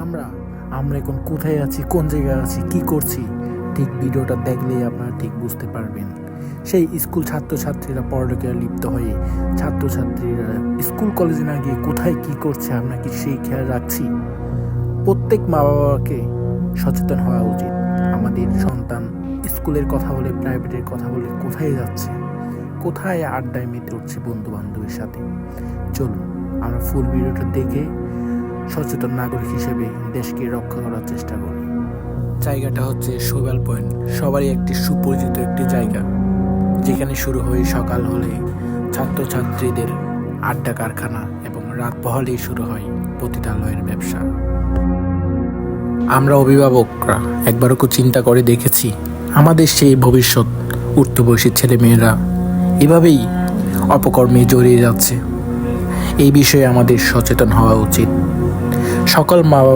আমরা আমরা এখন কোথায় আছি, কোন জায়গায় আছি, কি করছি, ঠিক ভিডিওটা দেখলেই আপনারা ঠিক বুঝতে পারবেন। সেই স্কুল ছাত্রছাত্রীরা পড়ালেখায় লিপ্ত হয়ে ছাত্রছাত্রীরা স্কুল কলেজে না গিয়ে কোথায় কি করছে আমরা কি সেই খেয়াল রাখছি? প্রত্যেক মা বাবাকে সচেতন হওয়া উচিত। আমাদের সন্তান স্কুলের কথা বলে, প্রাইভেটের কথা বলে কোথায় যাচ্ছে, কোথায় আড্ডায় মেতে উঠছে বন্ধু বান্ধবের সাথে। চলুন আমরা ফুল ভিডিওটা দেখে সচেতন নাগরিক হিসেবে দেশকে রক্ষা করার চেষ্টা করি। জায়গাটা হচ্ছে শৈবাল পয়েন্ট, সবারই একটি সুপরিচিত একটি জায়গা, যেখানে শুরু হয়ে সকাল হলে ছাত্রছাত্রীদের আড্ডা কারখানা এবং রাত পহলেই শুরু হয় পতিতালয়ের ব্যবসা। আমরা অভিভাবকরা একবারও চিন্তা করে দেখেছি আমাদের সেই ভবিষ্যৎ উঠতি বয়সী ছেলে মেয়েরা এভাবেই অপকর্মে জড়িয়ে যাচ্ছে? এই বিষয়ে আমাদের সচেতন হওয়া উচিত। সকল মা